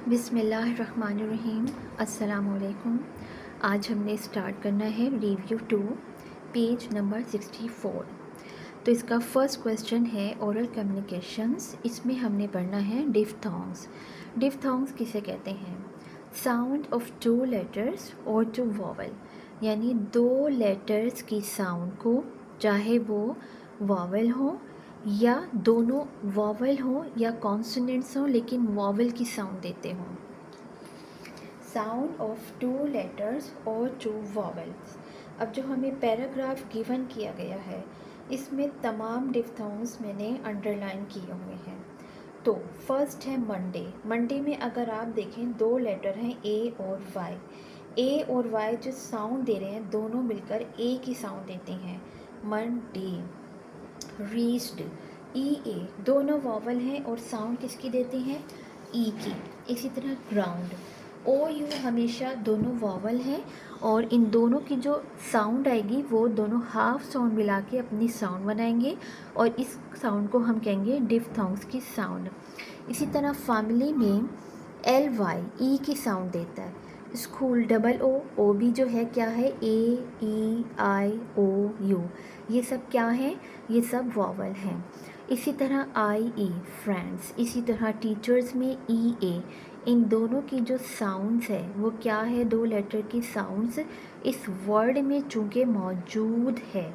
बिस्मिल्लाहिर्रहमानिर्रहीम। अस्सलामुअलैकुम। आज हमने स्टार्ट करना है रिव्यू 2 पेज नंबर 64। तो इसका फर्स्ट क्वेश्चन है ओरल कम्युनिकेशंस। इसमें हमने पढ़ना है डिफ्थोंग्स। डिफ्थोंग्स किसे कहते हैं? साउंड ऑफ टू लेटर्स और टू वॉवल, यानी दो लेटर्स की साउंड को, चाहे वो वॉवल हो या दोनों वॉवल हो या कॉन्सोनेंट्स हो लेकिन वॉवल की साउंड देते हों। साउंड ऑफ टू लेटर्स और टू वॉवल्स। अब जो हमें पैराग्राफ गिवन किया गया है इसमें तमाम डिफ्थोंग्स मैंने अंडरलाइन किए हुए हैं। तो फर्स्ट है मंडे। मंडे में अगर आप देखें दो लेटर हैं ए और वाई। ए और वाई जो साउंड दे रहे हैं दोनों मिलकर ए की साउंड देते हैं, मंडे। रीच्ड, ई ए, दोनों वॉवल हैं और साउंड किसकी देते हैं? ई की। इसी तरह ग्राउंड, ओ यू हमेशा दोनों वॉवल हैं और इन दोनों की जो साउंड आएगी वो दोनों हाफ साउंड मिला के अपनी साउंड बनाएंगे और इस साउंड को हम कहेंगे डिफ्थोंग्स की साउंड। इसी तरह फैमिली में एल वाई ई की साउंड देता है। स्कूल डबल ओ भी जो है क्या है? ए ई आई ओ यू, ये सब क्या है? ये सब वॉवल हैं। इसी तरह आई ई फ्रेंड्स। इसी तरह टीचर्स में ई ए, इन दोनों की जो साउंड्स है वो क्या है? दो लेटर की साउंड्स इस वर्ड में चूँकि मौजूद है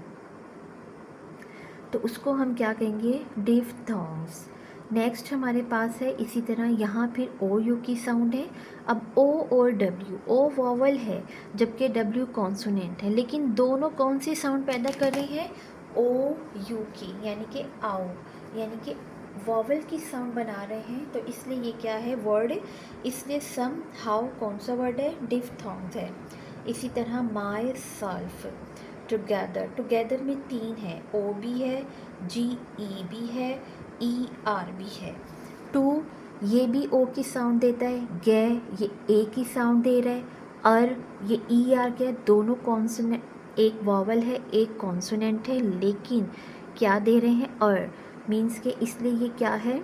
तो उसको हम क्या कहेंगे? डिफ्थोंग्स। नेक्स्ट हमारे पास है इसी तरह यहाँ फिर ओ यू की साउंड है। अब ओ और डब्ल्यू, ओ वॉवल है जबकि डब्ल्यू कॉन्सोनेंट है, लेकिन दोनों कौन सी साउंड पैदा कर रही हैं? ओ यू की, यानी कि आओ, यानी कि वॉवल की साउंड बना रहे हैं। तो इसलिए ये क्या है वर्ड? इसलिए सम हाउ कौन सा वर्ड है? डिफ्थोंग्स है। इसी तरह माई सेल्फ, टुगेदर। टुगेदर में तीन है, ओ भी है, जी ई भी है, ई आर भी है। टू, ये भी ओ की साउंड देता है। गे, ये ए की साउंड दे रहा है। अर, ये ई आर के, दोनों कॉन्सोनेंट, एक वॉवल है एक कॉन्सोनेंट है लेकिन क्या दे रहे हैं? अर, मीन्स के इसलिए ये क्या है?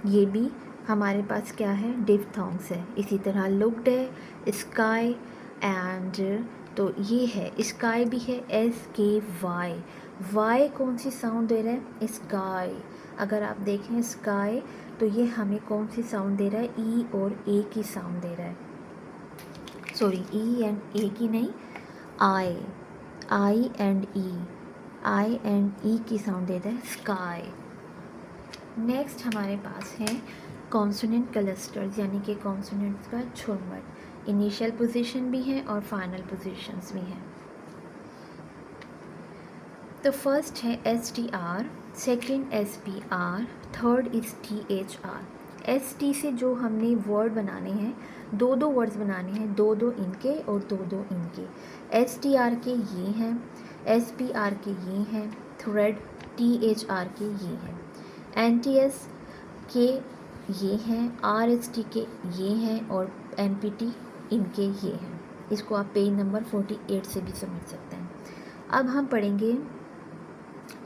ये भी हमारे पास क्या है? डिफ्थोंग्स है। इसी तरह लुक्ड है, स्काई एंड, तो ये है स्काई भी है, एस के वाई। वाई कौन सी साउंड दे रहा है? स्काई। अगर आप देखें स्काई तो ये हमें कौन सी साउंड दे रहा है? ई और ए की साउंड दे रहा है। सॉरी, ई एंड ए की नहीं, आई, आई एंड ई, आई एंड ई की साउंड देता है स्काई। नेक्स्ट हमारे पास है कॉन्सोनेंट क्लस्टर्स, यानी कि कॉन्सोनेंट्स का झुरमट। इनिशियल पोजीशन भी है और फाइनल पोजीशंस भी हैं। तो फर्स्ट है S T R, second S P R, third is T H R. S T से जो हमने वर्ड बनाने हैं, दो दो वर्ड्स बनाने हैं, दो दो इनके और दो दो इनके। एस टी आर के ये हैं, एस पी आर के ये हैं, थ्रेड टी एच आर के ये हैं, एन टी एस के ये हैं, आर एस टी के ये हैं और एन पी टी इनके ये हैं। इसको आप पेज नंबर 48 से भी समझ सकते हैं। अब हम पढ़ेंगे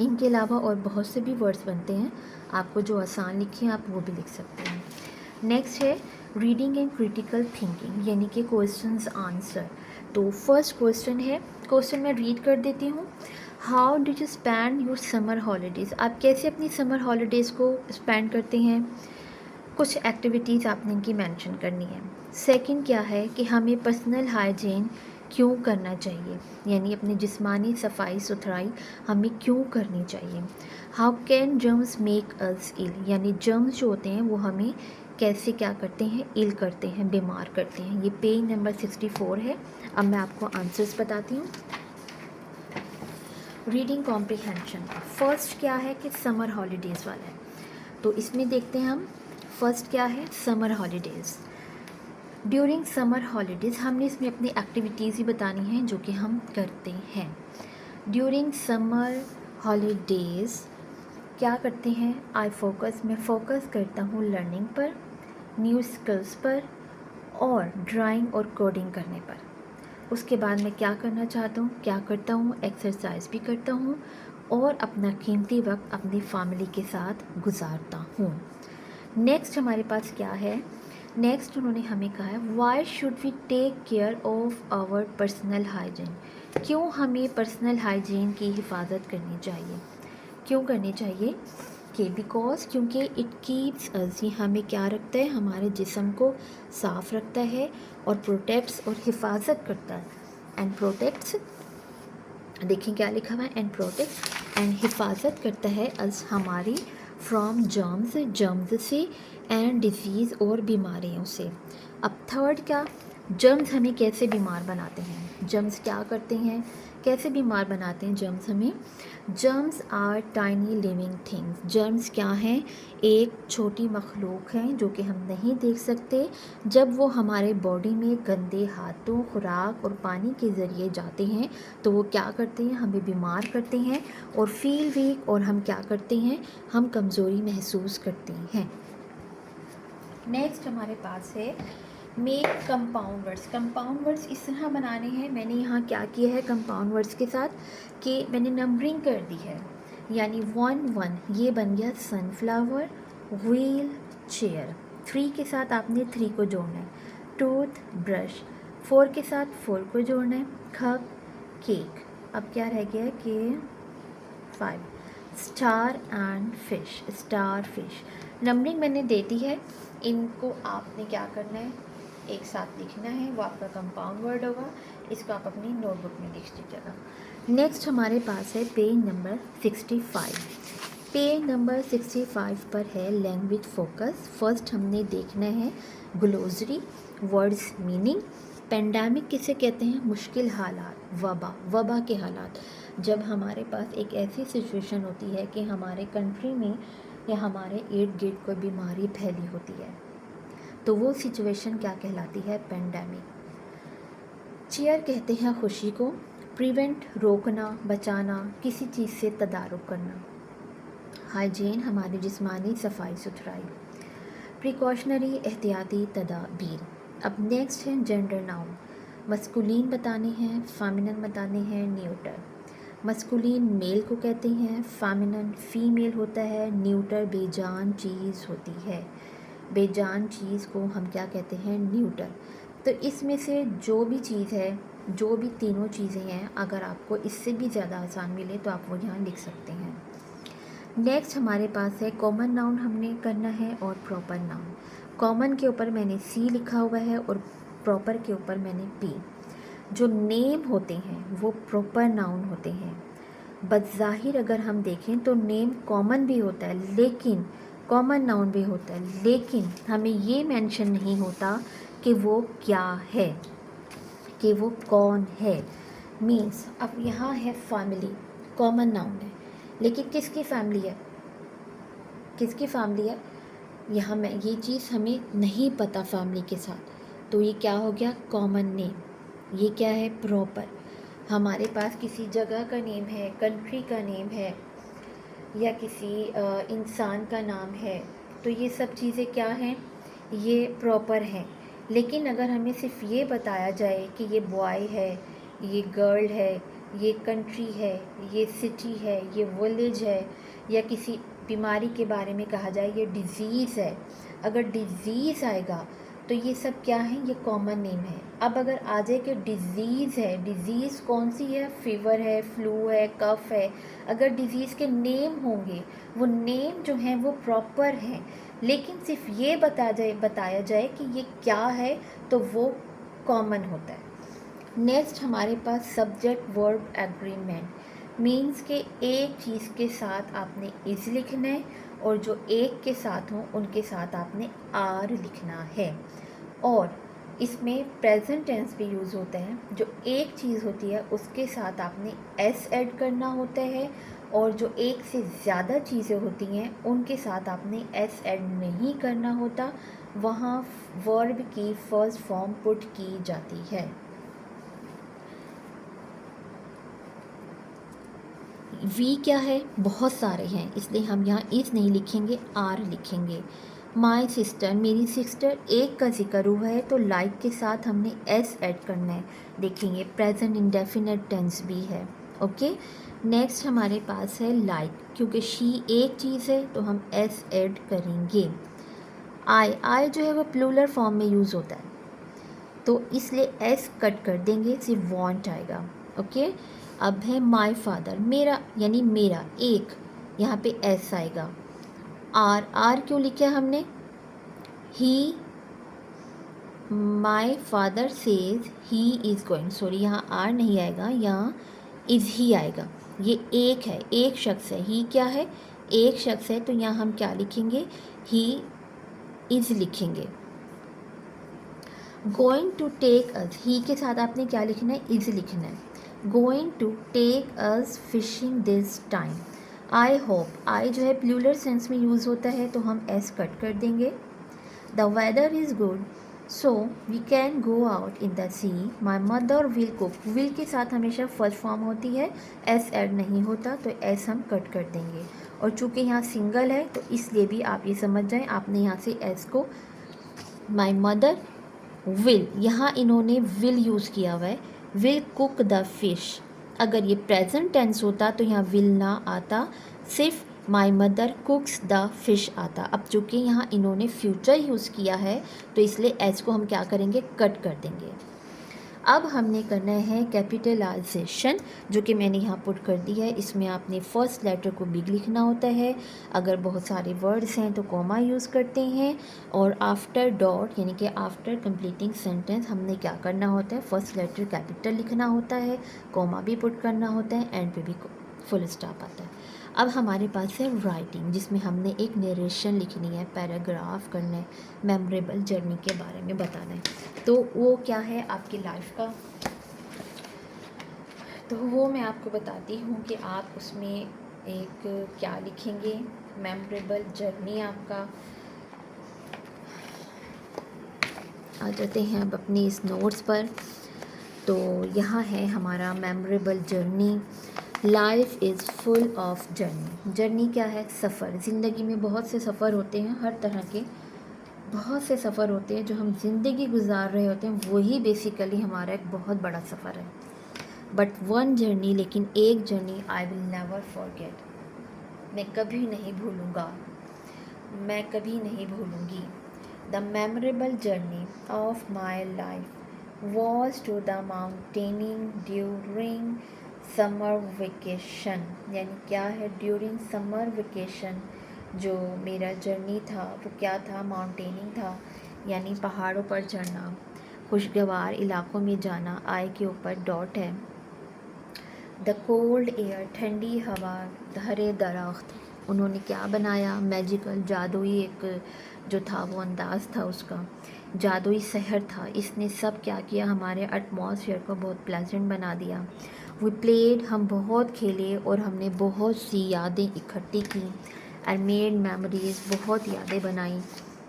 इनके अलावा और बहुत से भी वर्ड्स बनते हैं, आपको जो आसान लिखे हैं आप वो भी लिख सकते हैं। नेक्स्ट है रीडिंग एंड क्रिटिकल थिंकिंग, यानी कि क्वेश्चंस आंसर। तो फर्स्ट क्वेश्चन है, क्वेश्चन मैं रीड कर देती हूँ। How did you spend your summer holidays? आप कैसे अपनी समर हॉलीडेज़ को स्पेंड करते हैं? कुछ एक्टिविटीज़ आपने इनकी मेंशन करनी है। सेकंड क्या है कि हमें पर्सनल हाइजीन क्यों करना चाहिए, यानी अपनी जिस्मानी सफाई सुथराई हमें क्यों करनी चाहिए। How can germs make us ill, यानी जर्म्स जो होते हैं वो हमें कैसे क्या करते हैं? इल करते हैं, बीमार करते हैं। ये पेज नंबर 64 है। अब मैं आपको आंसर्स बताती हूँ। रीडिंग कॉम्प्रिहेंशन, फर्स्ट क्या है कि समर हॉलीडेज़ वाला है, तो इसमें देखते हैं हम। फर्स्ट क्या है? Summer holidays. During summer holidays हमने इसमें अपनी एक्टिविटीज़ ही बतानी हैं जो कि हम करते हैं। ड्यूरिंग समर हॉलीडेज़ क्या करते हैं? आई फोकस, मैं फोकस करता हूँ लर्निंग पर, न्यू स्किल्स पर और ड्राइंग और कोडिंग करने पर। उसके बाद मैं क्या करना चाहता हूँ, क्या करता हूँ? एक्सरसाइज भी करता हूँ और अपना कीमती वक्त अपनी फैमिली के साथ गुजारता हूँ। नेक्स्ट हमारे पास क्या है? नेक्स्ट उन्होंने हमें कहा है why should we take care of our personal hygiene, क्यों हमें पर्सनल हाइजीन की हिफाजत करनी चाहिए, क्यों करनी चाहिए कि बिकॉज क्योंकि इट कीप्स अस, ये हमें क्या रखता है, हमारे जिस्म को साफ़ रखता है और प्रोटेक्ट्स और हिफाजत करता है। एंड प्रोटेक्ट्स, देखें क्या लिखा हुआ है, एंड प्रोटेक्ट एंड हिफाजत करता है अस हमारी फ्रॉम जर्म्स, जर्म्स से, एंड डिजीज़ और बीमारियों से। अब थर्ड क्या, जर्म्स हमें कैसे बीमार बनाते हैं, जर्म्स क्या करते हैं, कैसे बीमार बनाते हैं जर्म्स हमें। Germs are tiny living things, germs क्या हैं, एक छोटी मखलूक हैं जो कि हम नहीं देख सकते। जब वो हमारे बॉडी में गंदे हाथों, खुराक और पानी के ज़रिए जाते हैं तो वो क्या करते हैं, हमें बीमार करते हैं और फील वीक, और हम क्या करते हैं, हम कमज़ोरी महसूस करते हैं। नेक्स्ट हमारे पास है make compound words. Compound words इस तरह बनाने हैं, मैंने यहाँ क्या किया है कंपाउंड वर्ड्स के साथ कि मैंने नंबरिंग कर दी है, यानी 1 1 ये बन गया सनफ्लावर, व्हील, चेयर। 3 के साथ आपने 3 को जोड़ना है, टूथ ब्रश। 4 के साथ 4 को जोड़ना है, कप केक। अब क्या रह गया कि 5 star and fish, star fish. Numbering मैंने दे दी है, इनको आपने क्या करना है, एक साथ लिखना है, वो आपका कंपाउंड वर्ड होगा, इसको आप अपनी नोटबुक में लिख दीजिएगा। नेक्स्ट हमारे पास है पेज नंबर 65। पेज नंबर 65 पर है लैंग्वेज फोकस। फर्स्ट हमने देखना है ग्लोसरी, वर्ड्स मीनिंग। पेंडेमिक किसे कहते हैं, मुश्किल हालात, वबा, वबा के हालात। जब हमारे पास एक ऐसी सिचुएशन होती है कि हमारे कंट्री में या हमारे इर्द गिर्द कोई बीमारी फैली होती है, तो वो सिचुएशन क्या कहलाती है, पेंडेमिक। चीयर कहते हैं खुशी को, प्रिवेंट रोकना, बचाना, किसी चीज़ से तदारुक करना। हाइजीन हमारी जिस्मानी सफाई सुथराई। प्रिकॉशनरी एहतियाती तदाबीर। अब नेक्स्ट है जेंडर नाउन। मस्कुलिन बताने हैं, फेमिनिन बताने हैं, न्यूटर। मस्कुलिन मेल को कहते हैं, फेमिनिन फीमेल होता है, न्यूटर बेजान चीज़ होती है। बेजान चीज़ को हम क्या कहते हैं, न्यूटर। तो इसमें से जो भी चीज़ है, जो भी तीनों चीज़ें हैं, अगर आपको इससे भी ज़्यादा आसान मिले तो आप वो यहाँ लिख सकते हैं। नेक्स्ट हमारे पास है कॉमन नाउन हमने करना है और प्रॉपर नाउन। कॉमन के ऊपर मैंने सी लिखा हुआ है और प्रॉपर के ऊपर मैंने पी। जो नेम होते हैं वो प्रॉपर नाउन होते हैं। बज़ाहिर अगर हम देखें तो नेम कॉमन भी होता है, लेकिन कॉमन नाउन भी होता है, लेकिन हमें ये मेंशन नहीं होता कि वो क्या है, कि वो कौन है। मीन्स अब यहाँ है फैमिली, कॉमन नाउन है, लेकिन किसकी फैमिली है, किसकी फैमिली है, यहाँ मैं ये चीज़ हमें नहीं पता फैमिली के साथ, तो ये क्या हो गया, कॉमन नेम। ये क्या है, प्रॉपर। हमारे पास किसी जगह का नेम है, कंट्री का नेम है, या किसी इंसान का नाम है, तो ये सब चीज़ें क्या हैं, ये प्रॉपर हैं। लेकिन अगर हमें सिर्फ ये बताया जाए कि ये बॉय है, ये गर्ल है, ये कंट्री है, ये सिटी है, ये विलेज है, या किसी बीमारी के बारे में कहा जाए ये डिज़ीज़ है, अगर डिज़ीज़ आएगा तो ये सब क्या है, ये कॉमन नेम है। अब अगर आ जाए कि डिज़ीज़ है, डिज़ीज़ कौन सी है, फीवर है, फ्लू है, कफ है, अगर डिज़ीज़ के नेम होंगे, वो नेम जो हैं वो प्रॉपर हैं, लेकिन सिर्फ ये बताया जाए कि ये क्या है, तो वो कॉमन होता है। नेक्स्ट हमारे पास सब्जेक्ट वर्ब एग्रीमेंट। मीन्स के एक चीज़ के साथ आपने इज़ लिखना है और जो एक के साथ हों उनके साथ आपने आर लिखना है। और इसमें प्रेजेंट टेंस भी यूज़ होता है, जो एक चीज़ होती है उसके साथ आपने एस ऐड करना होता है, और जो एक से ज़्यादा चीज़ें होती हैं उनके साथ आपने एस ऐड नहीं करना होता, वहाँ वर्ब की फर्स्ट फॉर्म पुट की जाती है। वी क्या है, बहुत सारे हैं, इसलिए हम यहाँ इस नहीं लिखेंगे, आर लिखेंगे। माई सिस्टर, मेरी सिस्टर, एक का जिक्र हुआ है तो लाइक के साथ हमने एस ऐड करना है। देखेंगे प्रेजेंट इंडेफिनिट टेंस भी है। ओके, नेक्स्ट हमारे पास है लाइक, क्योंकि शी एक चीज़ है तो हम एस ऐड करेंगे। आई जो है वो प्लूरल फॉर्म में यूज़ होता है, तो इसलिए एस कट कर देंगे, सिर्फ वांट आएगा। ओके, अब है माय फादर, मेरा यानी मेरा, एक यहाँ पे एस आएगा। आर क्यों लिखा हमने? He, my father says he is going, sorry यहाँ आर नहीं आएगा, यहाँ इज़ ही आएगा। ये एक है, एक शख्स है, ही क्या है? एक शख्स है, तो यहाँ हम क्या लिखेंगे? ही इज़ लिखेंगे। Going to take us, he के साथ आपने क्या लिखना है? इज़ लिखना है। Going to take us fishing this time. I hope, I जो है प्लूरल सेंस में यूज़ होता है, तो हम एस कट कर देंगे। The weather is good so we can go out in the sea, my mother will cook, will के साथ हमेशा फर्स्ट फॉर्म होती है, एस ऐड नहीं होता, तो एस हम कट कर देंगे। और चूँकि यहाँ सिंगल है तो इसलिए भी आप ये समझ जाएं, आपने यहाँ से एस को, माई मदर विल, यहाँ इन्होंने विल यूज़ किया हुआ है, विल कुक द फिश। अगर ये प्रेजेंट टेंस होता तो यहाँ विल ना आता, सिर्फ माई मदर कुक्स द फिश आता। अब चूँकि यहाँ इन्होंने फ्यूचर यूज़ किया है तो इसलिए एस को हम क्या करेंगे? कट कर देंगे। अब हमने करना है कैपिटलाइजेशन, जो कि मैंने यहाँ पुट कर दिया है। इसमें आपने फर्स्ट लेटर को बिग लिखना होता है, अगर बहुत सारे वर्ड्स हैं तो कॉमा यूज़ करते हैं, और आफ्टर डॉट यानी कि आफ्टर कंप्लीटिंग सेंटेंस हमने क्या करना होता है? फर्स्ट लेटर कैपिटल लिखना होता है, कॉमा भी पुट करना होता है, एंड पे भी फुल स्टॉप आता है। अब हमारे पास है राइटिंग, जिसमें हमने एक नरेशन लिखनी है, पैराग्राफ करना है, मेमोरेबल जर्नी के बारे में बताना है। तो वो क्या है आपकी लाइफ का, तो वो मैं आपको बताती हूँ कि आप उसमें एक क्या लिखेंगे, मेमोरेबल जर्नी आपका। आ जाते हैं अब अपनी इस नोट्स पर। तो यहाँ है हमारा memorable journey. Life is full of journey. Journey क्या है? सफ़र। ज़िंदगी में बहुत से सफ़र होते हैं, हर तरह के बहुत से सफ़र होते हैं जो हम ज़िंदगी गुजार रहे होते हैं, वही बेसिकली हमारा एक बहुत बड़ा सफ़र है। बट वन जर्नी, लेकिन एक journey I will never forget, मैं कभी नहीं भूलूँगा, मैं कभी नहीं भूलूँगी। The memorable journey of my life was to the mountaining during summer vacation. यानी क्या है? ड्यूरिंग समर वेकेशन जो मेरा जर्नी था वो क्या था? माउंटेनिंग था, यानी पहाड़ों पर चढ़ना, खुशगवार इलाकों में जाना। आई के ऊपर डॉट है। द कोल्ड एयर, ठंडी हवा, हरे दरख्त, उन्होंने क्या बनाया? मैजिकल, जादुई एक जो था वो अंदाज़ था उसका, जादुई शहर था। इसने सब क्या किया? हमारे एटमॉस्फेयर को बहुत प्लेजेंट बना दिया। वी प्लेड, हम बहुत खेले और हमने बहुत सी यादें इकट्ठी की। एंड मेड मेमोरीज, बहुत यादें बनाई।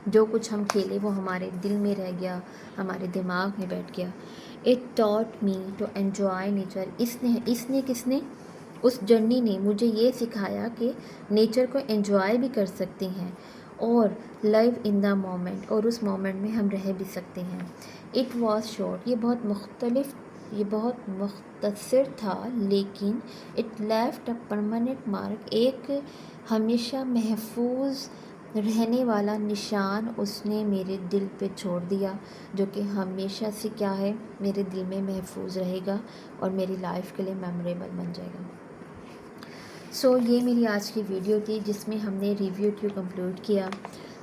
जो कुछ हम खेले वो हमारे दिल में रह गया, हमारे दिमाग में बैठ गया। It taught me to enjoy nature, इसने किसने? उस जर्नी ने मुझे ये सिखाया कि नेचर को एंजॉय भी कर सकते हैं, और लाइव इन द मोमेंट, और उस मोमेंट में हम रह भी सकते हैं। इट वॉज शॉर्ट, ये बहुत मुख्तसर था, लेकिन it left a permanent mark, एक हमेशा महफूज रहने वाला निशान उसने मेरे दिल पे छोड़ दिया, जो कि हमेशा से क्या है? मेरे दिल में महफूज रहेगा और मेरी लाइफ के लिए मेमोरेबल बन जाएगा। सो ये मेरी आज की वीडियो थी जिसमें हमने रिव्यू टू कंक्लूड किया।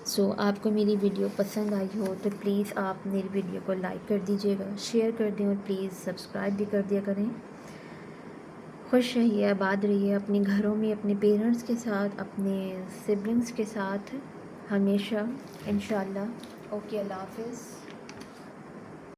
सो आपको मेरी वीडियो पसंद आई हो तो प्लीज़ आप मेरी वीडियो को लाइक कर दीजिएगा, शेयर कर दें, और प्लीज़ सब्सक्राइब भी कर दिया करें। खुश रहिए, आबाद रहिए अपने घरों में, अपने पेरेंट्स के साथ, अपने सिबलिंग्स के साथ हमेशा, इंशाल्लाह। ओके, अल्लाह हाफ़िज़।